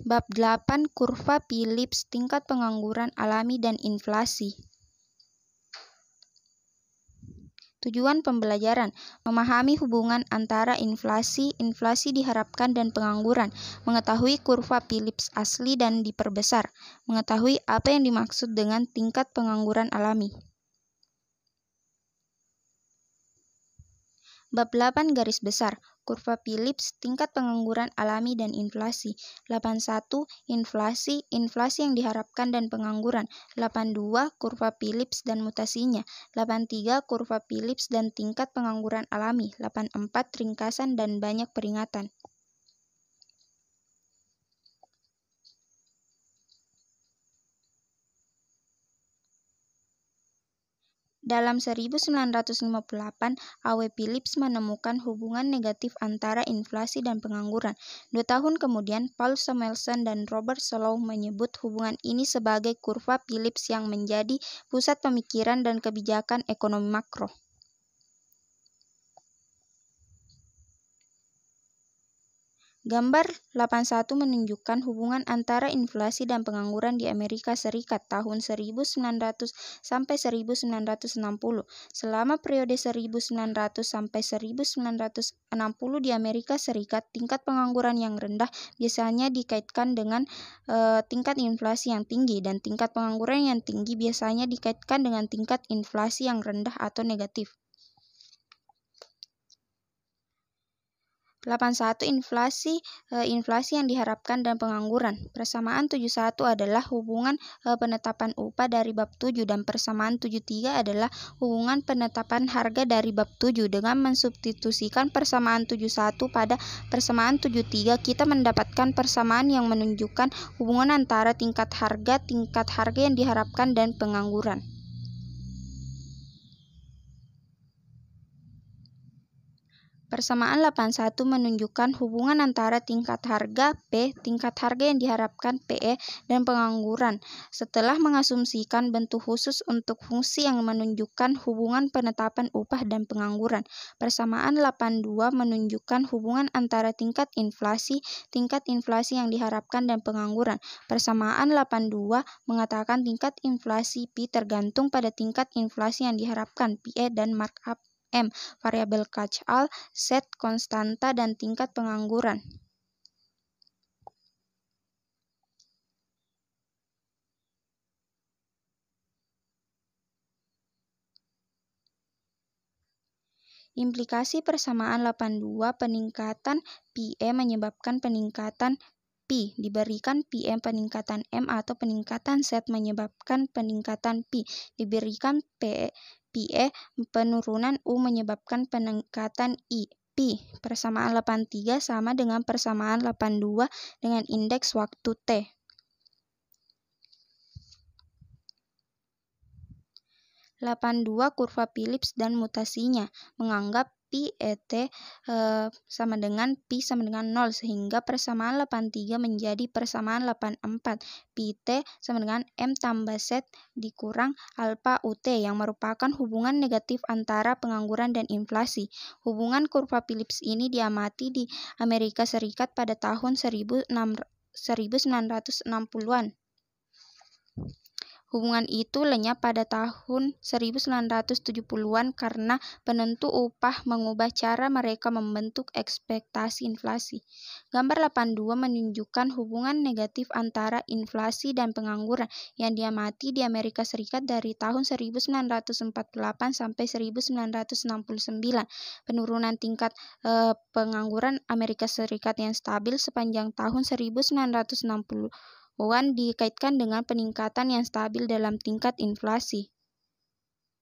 Bab 8 Kurva Phillips, tingkat pengangguran alami dan inflasi. Tujuan pembelajaran: memahami hubungan antara inflasi diharapkan dan pengangguran, mengetahui kurva Phillips asli dan diperbesar, mengetahui apa yang dimaksud dengan tingkat pengangguran alami. Bab 8 garis besar, kurva Phillips, tingkat pengangguran alami dan inflasi. 81 inflasi yang diharapkan dan pengangguran. 82 kurva Phillips dan mutasinya. 83 kurva Phillips dan tingkat pengangguran alami. 84 ringkasan dan banyak peringatan. Dalam 1958, A.W. Phillips menemukan hubungan negatif antara inflasi dan pengangguran. 2 tahun kemudian, Paul Samuelson dan Robert Solow menyebut hubungan ini sebagai kurva Phillips yang menjadi pusat pemikiran dan kebijakan ekonomi makro. Gambar 81 menunjukkan hubungan antara inflasi dan pengangguran di Amerika Serikat tahun 1900 sampai 1960. Selama periode 1900 sampai 1960 di Amerika Serikat, tingkat pengangguran yang rendah biasanya dikaitkan dengan tingkat inflasi yang tinggi, dan tingkat pengangguran yang tinggi biasanya dikaitkan dengan tingkat inflasi yang rendah atau negatif. 81 inflasi yang diharapkan dan pengangguran. Persamaan 71 adalah hubungan penetapan upah dari bab 7, dan persamaan 73 adalah hubungan penetapan harga dari bab 7. Dengan mensubstitusikan persamaan 71 pada persamaan 73, kita mendapatkan persamaan yang menunjukkan hubungan antara tingkat harga yang diharapkan dan pengangguran. Persamaan 81 menunjukkan hubungan antara tingkat harga P, tingkat harga yang diharapkan PE, dan pengangguran. Setelah mengasumsikan bentuk khusus untuk fungsi yang menunjukkan hubungan penetapan upah dan pengangguran, persamaan 82 menunjukkan hubungan antara tingkat inflasi yang diharapkan dan pengangguran. Persamaan 82 mengatakan tingkat inflasi P tergantung pada tingkat inflasi yang diharapkan PE dan markup M, variabel catch-all, set konstanta, dan tingkat pengangguran. Implikasi persamaan 82, peningkatan PE menyebabkan peningkatan P, diberikan PM peningkatan M atau peningkatan set menyebabkan peningkatan P, diberikan PE penurunan U menyebabkan peningkatan I. P, persamaan 83 sama dengan persamaan 82 dengan indeks waktu T. Dua kurva Phillips dan mutasinya menganggap PET sama dengan P sama dengan 0, sehingga persamaan 83 menjadi persamaan 84. PT sama dengan M tambah set dikurang alpha UT, yang merupakan hubungan negatif antara pengangguran dan inflasi. Hubungan kurva Phillips ini diamati di Amerika Serikat pada tahun 1960-an. Hubungan itu lenyap pada tahun 1970-an karena penentu upah mengubah cara mereka membentuk ekspektasi inflasi. Gambar 82 menunjukkan hubungan negatif antara inflasi dan pengangguran yang diamati di Amerika Serikat dari tahun 1948 sampai 1969. Penurunan tingkat pengangguran Amerika Serikat yang stabil sepanjang tahun 1960-an dikaitkan dengan peningkatan yang stabil dalam tingkat inflasi.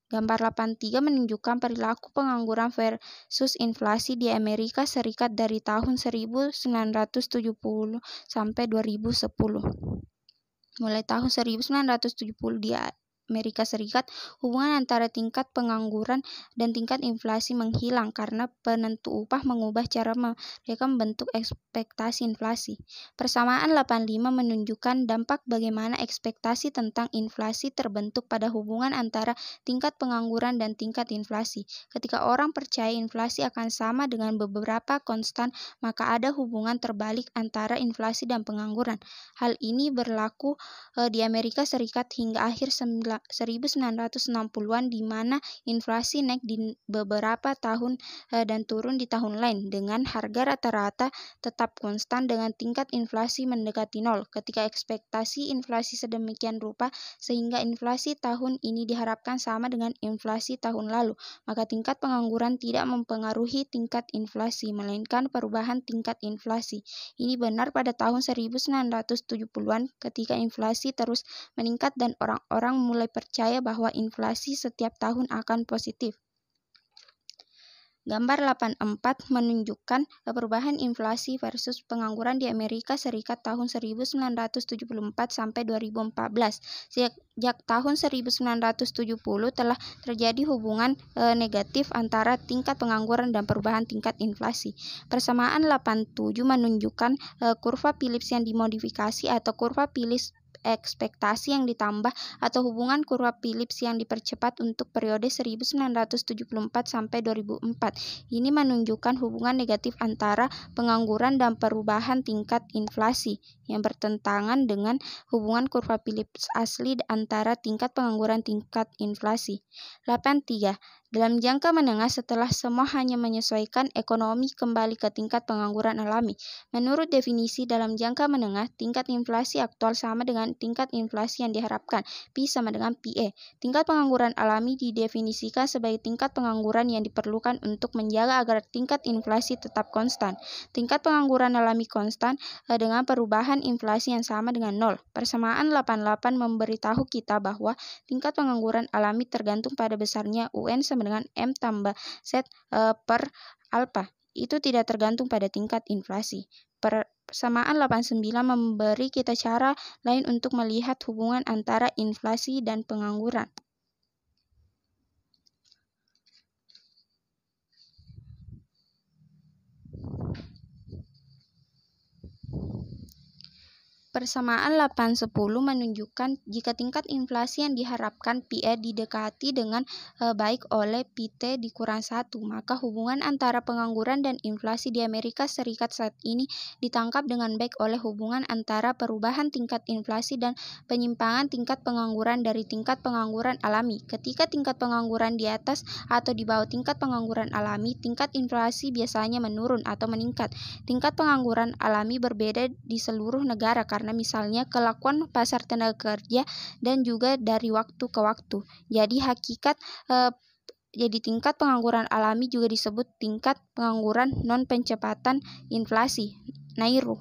Gambar 83 menunjukkan perilaku pengangguran versus inflasi di Amerika Serikat dari tahun 1970 sampai 2010. Mulai tahun 1970 Amerika Serikat, hubungan antara tingkat pengangguran dan tingkat inflasi menghilang karena penentu upah mengubah cara mereka membentuk ekspektasi inflasi. Persamaan 85 menunjukkan dampak bagaimana ekspektasi tentang inflasi terbentuk pada hubungan antara tingkat pengangguran dan tingkat inflasi. Ketika orang percaya inflasi akan sama dengan beberapa konstan, maka ada hubungan terbalik antara inflasi dan pengangguran. Hal ini berlaku di Amerika Serikat hingga akhir 1960-an, di mana inflasi naik di beberapa tahun dan turun di tahun lain, dengan harga rata-rata tetap konstan dengan tingkat inflasi mendekati nol. Ketika ekspektasi inflasi sedemikian rupa sehingga inflasi tahun ini diharapkan sama dengan inflasi tahun lalu, maka tingkat pengangguran tidak mempengaruhi tingkat inflasi, melainkan perubahan tingkat inflasi. Ini benar pada tahun 1970-an ketika inflasi terus meningkat dan orang-orang mulai percaya bahwa inflasi setiap tahun akan positif. Gambar 84 menunjukkan perubahan inflasi versus pengangguran di Amerika Serikat tahun 1974 sampai 2014. Sejak tahun 1970 telah terjadi hubungan negatif antara tingkat pengangguran dan perubahan tingkat inflasi. Persamaan 87 menunjukkan kurva Phillips yang dimodifikasi atau kurva Phillips ekspektasi yang ditambah atau hubungan kurva Phillips yang dipercepat untuk periode 1974 sampai 2004. Ini menunjukkan hubungan negatif antara pengangguran dan perubahan tingkat inflasi yang bertentangan dengan hubungan kurva Phillips asli antara tingkat pengangguran dan tingkat inflasi. 83. Dalam jangka menengah, setelah semua hanya menyesuaikan ekonomi kembali ke tingkat pengangguran alami. Menurut definisi, dalam jangka menengah, tingkat inflasi aktual sama dengan tingkat inflasi yang diharapkan, P sama dengan PE. Tingkat pengangguran alami didefinisikan sebagai tingkat pengangguran yang diperlukan untuk menjaga agar tingkat inflasi tetap konstan. Tingkat pengangguran alami konstan dengan perubahan inflasi yang sama dengan nol. Persamaan 88 memberitahu kita bahwa tingkat pengangguran alami tergantung pada besarnya UN sama dengan M tambah Z per alpha. Itu tidak tergantung pada tingkat inflasi. Persamaan 89 memberi kita cara lain untuk melihat hubungan antara inflasi dan pengangguran. Persamaan 810 menunjukkan jika tingkat inflasi yang diharapkan PE didekati dengan baik oleh PT dikurang 1, maka hubungan antara pengangguran dan inflasi di Amerika Serikat saat ini ditangkap dengan baik oleh hubungan antara perubahan tingkat inflasi dan penyimpangan tingkat pengangguran dari tingkat pengangguran alami. Ketika tingkat pengangguran di atas atau di bawah tingkat pengangguran alami, tingkat inflasi biasanya menurun atau meningkat. Tingkat pengangguran alami berbeda di seluruh negara karena misalnya kelakuan pasar tenaga kerja dan juga dari waktu ke waktu. Jadi tingkat pengangguran alami juga disebut tingkat pengangguran non pencepatan inflasi, NAIRU.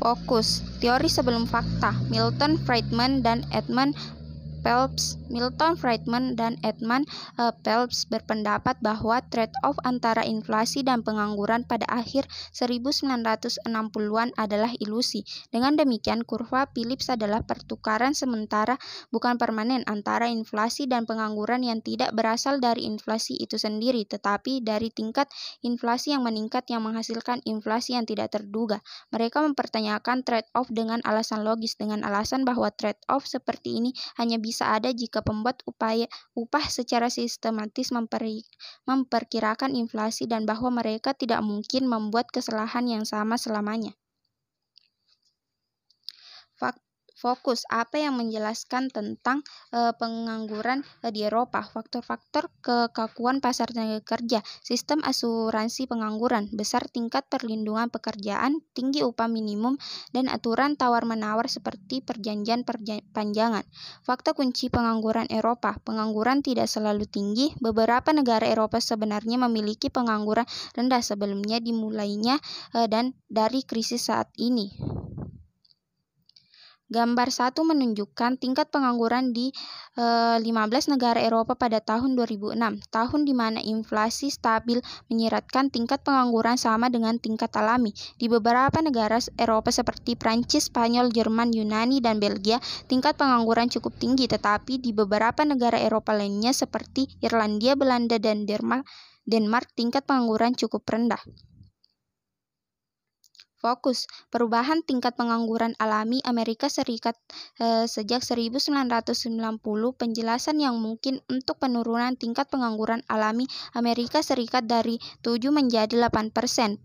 Fokus, teori sebelum fakta, Milton Friedman dan Edmund Phelps. Milton Friedman dan Edmund Phelps berpendapat bahwa trade-off antara inflasi dan pengangguran pada akhir 1960-an adalah ilusi. Dengan demikian, kurva Phillips adalah pertukaran sementara bukan permanen antara inflasi dan pengangguran yang tidak berasal dari inflasi itu sendiri, tetapi dari tingkat inflasi yang meningkat yang menghasilkan inflasi yang tidak terduga. Mereka mempertanyakan trade-off dengan alasan logis, dengan alasan bahwa trade-off seperti ini hanya bisa ada jika pembuat upah secara sistematis memperkirakan inflasi dan bahwa mereka tidak mungkin membuat kesalahan yang sama selamanya. Fokus, apa yang menjelaskan tentang pengangguran di Eropa, faktor-faktor kekakuan pasar tenaga kerja, sistem asuransi pengangguran, besar tingkat perlindungan pekerjaan, tinggi upah minimum, dan aturan tawar-menawar seperti perjanjian perpanjangan. Fakta kunci pengangguran Eropa, pengangguran tidak selalu tinggi. Beberapa negara Eropa sebenarnya memiliki pengangguran rendah sebelumnya dimulainya dan dari krisis saat ini. Gambar 1 menunjukkan tingkat pengangguran di 15 negara Eropa pada tahun 2006, tahun di mana inflasi stabil menyiratkan tingkat pengangguran sama dengan tingkat alami. Di beberapa negara Eropa seperti Prancis, Spanyol, Jerman, Yunani, dan Belgia, tingkat pengangguran cukup tinggi, tetapi di beberapa negara Eropa lainnya seperti Irlandia, Belanda, dan Denmark, tingkat pengangguran cukup rendah. Fokus perubahan tingkat pengangguran alami Amerika Serikat sejak 1990, penjelasan yang mungkin untuk penurunan tingkat pengangguran alami Amerika Serikat dari 7 menjadi 8%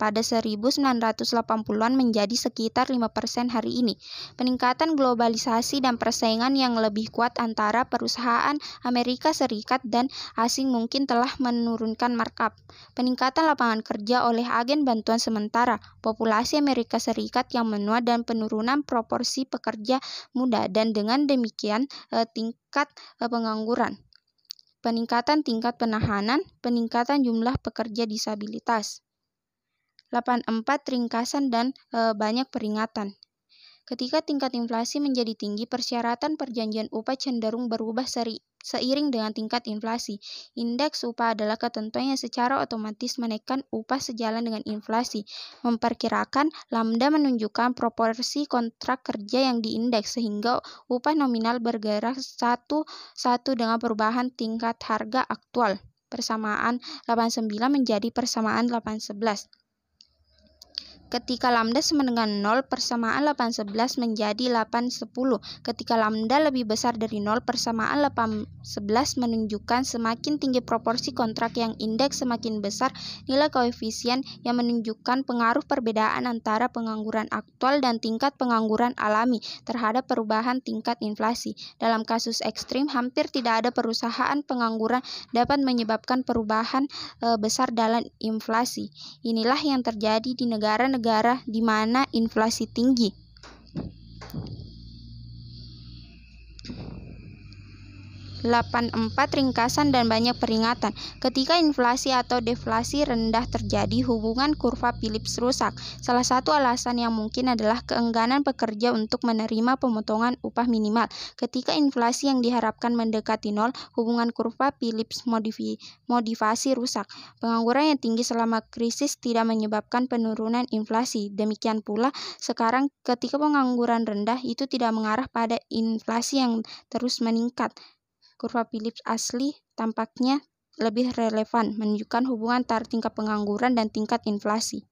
pada 1980-an menjadi sekitar 5% hari ini. Peningkatan globalisasi dan persaingan yang lebih kuat antara perusahaan Amerika Serikat dan asing mungkin telah menurunkan markup. Peningkatan lapangan kerja oleh agen bantuan sementara, populasi Amerika Serikat yang menua dan penurunan proporsi pekerja muda, dan dengan demikian tingkat pengangguran. Peningkatan tingkat penahanan, peningkatan jumlah pekerja disabilitas. 84 ringkasan dan banyak peringatan. Ketika tingkat inflasi menjadi tinggi, persyaratan perjanjian upah cenderung berubah seiring dengan tingkat inflasi. Indeks upah adalah ketentuan yang secara otomatis menaikkan upah sejalan dengan inflasi. Memperkirakan lambda menunjukkan proporsi kontrak kerja yang diindeks sehingga upah nominal bergerak satu dengan perubahan tingkat harga aktual. Persamaan 89 menjadi persamaan 811. Ketika lambda sama dengan 0, persamaan 811 menjadi 810. Ketika lambda lebih besar dari 0, persamaan 811 menunjukkan semakin tinggi proporsi kontrak yang indeks semakin besar nilai koefisien yang menunjukkan pengaruh perbedaan antara pengangguran aktual dan tingkat pengangguran alami terhadap perubahan tingkat inflasi. Dalam kasus ekstrim, hampir tidak ada perusahaan pengangguran dapat menyebabkan perubahan besar dalam inflasi. Inilah yang terjadi di negara-negara di mana inflasi tinggi. 84 ringkasan dan banyak peringatan. Ketika inflasi atau deflasi rendah terjadi, hubungan kurva Phillips rusak. Salah satu alasan yang mungkin adalah keengganan pekerja untuk menerima pemotongan upah minimal. Ketika inflasi yang diharapkan mendekati 0, hubungan kurva Phillips modifasi rusak. Pengangguran yang tinggi selama krisis tidak menyebabkan penurunan inflasi. Demikian pula sekarang ketika pengangguran rendah itu tidak mengarah pada inflasi yang terus meningkat. Kurva Phillips asli tampaknya lebih relevan, menunjukkan hubungan antara tingkat pengangguran dan tingkat inflasi.